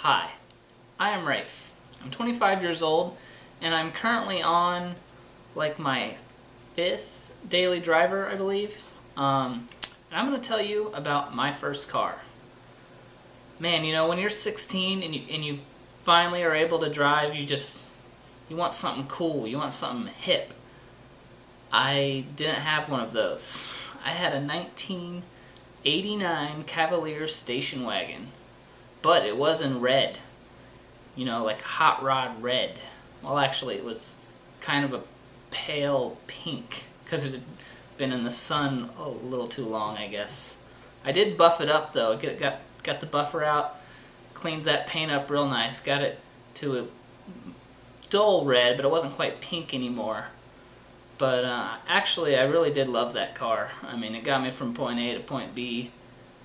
Hi, I am Rafe. I'm 25 years old and I'm currently on like my 5th daily driver, I believe. And I'm going to tell you about my first car. Man, you know, when you're 16 and you finally are able to drive, you want something cool, you want something hip. I didn't have one of those. I had a 1989 Cavalier Stationwagon, but it was in red. You know, like hot rod red. Well, actually, it was kind of a pale pink because it had been in the sun a little too long, I guess. I did buff it up though. Got the buffer out, cleaned that paint up real nice, got it to a dull red, but it wasn't quite pink anymore. But actually, I really did love that car. I mean, it got me from point A to point B,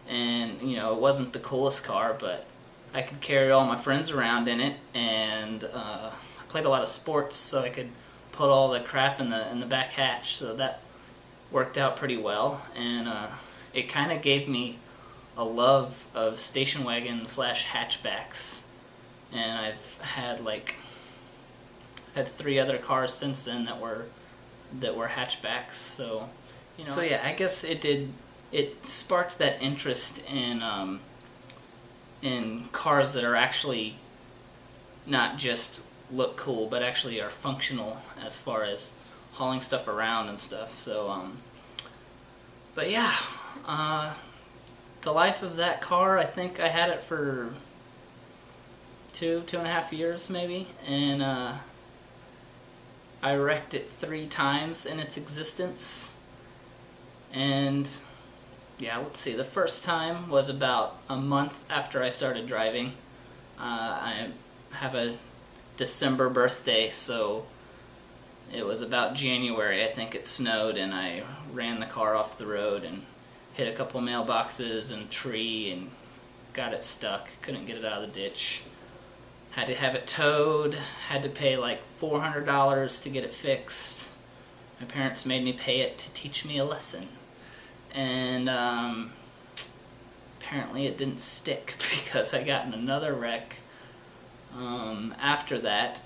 and you know, it wasn't the coolest car, but I could carry all my friends around in it, and I played a lot of sports, so I could put all the crap in the back hatch. So that worked out pretty well, and it kind of gave me a love of station wagon slash hatchbacks. And I've had had 3 other cars since then that were hatchbacks. So you know. So yeah, I guess it did. It sparked that interest in cars that are actually not just look cool, but actually are functional as far as hauling stuff around and stuff. So, but yeah, the life of that car, I think I had it for 2.5 years maybe, and I wrecked it 3 times in its existence. And yeah, let's see, the first time was about a month after I started driving. I have a December birthday, so it was about January, I think it snowed, and I ran the car off the road and hit a couple mailboxes and a tree and got it stuck, couldn't get it out of the ditch. Had to have it towed, had to pay like $400 to get it fixed. My parents made me pay it to teach me a lesson. And apparently it didn't stick because I got in another wreck. After that,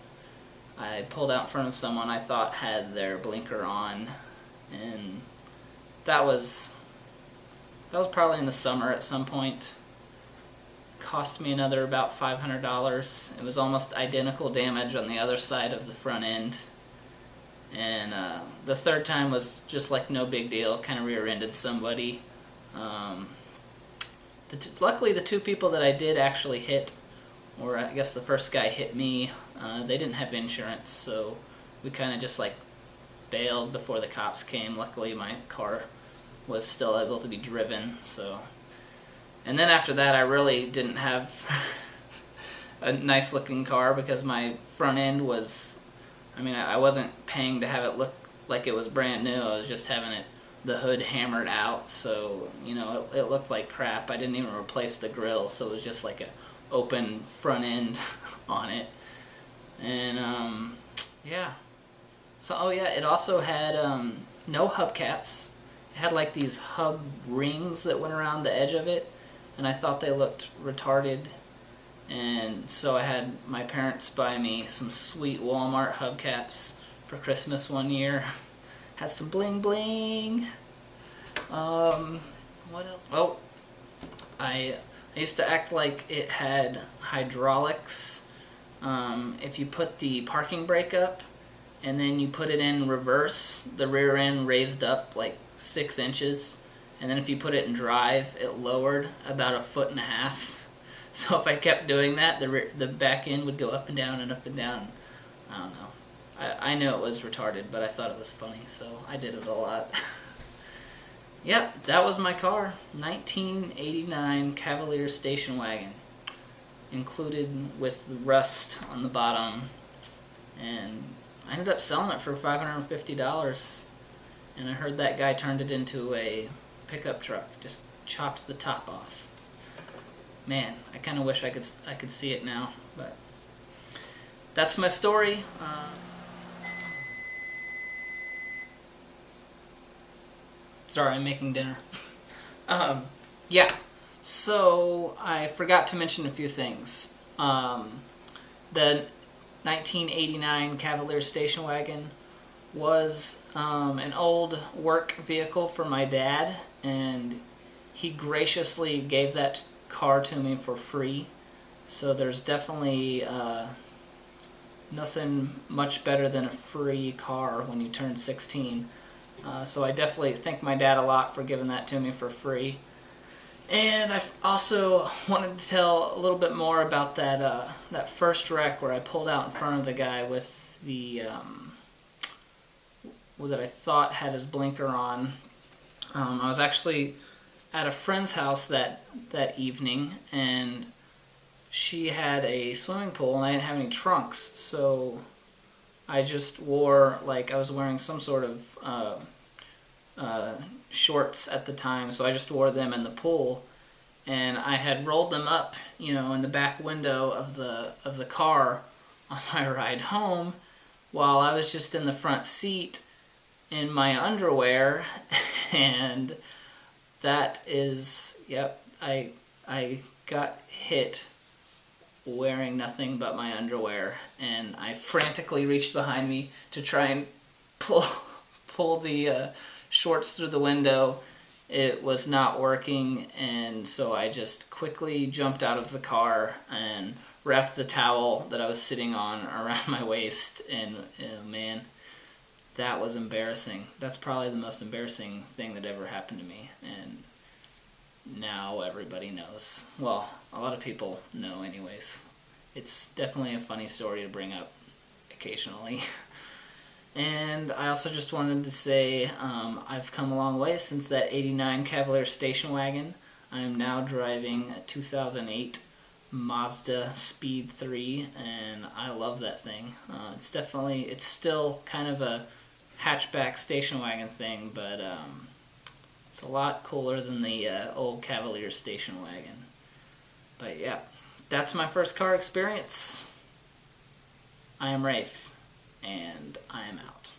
I pulled out in front of someone I thought had their blinker on, and that was probably in the summer at some point. Cost me another about $500. It was almost identical damage on the other side of the front end. And the third time was just like no big deal, kind of rear-ended somebody. Luckily the 2 people that I did actually hit, or I guess the first guy hit me, they didn't have insurance, so we kind of just like bailed before the cops came. Luckily my car was still able to be driven, so. And then after that I really didn't have a nice looking car because my front end was, I mean, I wasn't paying to have it look like it was brand new. I was just having the hood hammered out, so you know, it looked like crap. I didn't even replace the grill, so it was just like an open front end on it. And yeah. So oh yeah, it also had no hubcaps. It had like these hub rings that went around the edge of it, and I thought they looked retarded. And so I had my parents buy me some sweet Walmart hubcaps for Christmas one year. Had some bling bling. What else? Oh, I used to act like it had hydraulics. If you put the parking brake up and then you put it in reverse, the rear end raised up like 6 inches. And then if you put it in drive, it lowered about 1.5 feet. So if I kept doing that, the back end would go up and down and up and down. I don't know. I knew it was retarded, but I thought it was funny, so I did it a lot. Yep, that was my car. 1989 Cavalier station wagon, included with rust on the bottom. And I ended up selling it for $550. And I heard that guy turned it into a pickup truck, just chopped the top off. Man, I kind of wish I could see it now, but that's my story. Sorry, I'm making dinner. Yeah, so I forgot to mention a few things. The 1989 Cavalier station wagon was an old work vehicle for my dad, and he graciously gave that car to me for free. So there's definitely nothing much better than a free car when you turn 16. So I definitely thank my dad a lot for giving that to me for free. And I also wanted to tell a little bit more about that first wreck where I pulled out in front of the guy with the that I thought had his blinker on. I was actually at a friend's house that evening, and she had a swimming pool, and I didn't have any trunks, so I just wore, like, I was wearing some sort of shorts at the time, so I just wore them in the pool, and I had rolled them up, in the back window of the car on my ride home, while I was just in the front seat in my underwear, and that is, yep, I got hit wearing nothing but my underwear, and I frantically reached behind me to try and pull the shorts through the window. It was not working, and so I just quickly jumped out of the car and wrapped the towel that I was sitting on around my waist, and man, that was embarrassing. That's probably the most embarrassing thing that ever happened to me, and now everybody knows. Well, a lot of people know anyways. It's definitely a funny story to bring up occasionally. And I also just wanted to say I've come a long way since that 89 Cavalier station wagon. I am now driving a 2008 Mazda Speed 3, and I love that thing. It's still kind of a hatchback station wagon thing, but it's a lot cooler than the old Cavalier station wagon. But yeah, that's my first car experience. I am Rafe, and I am out.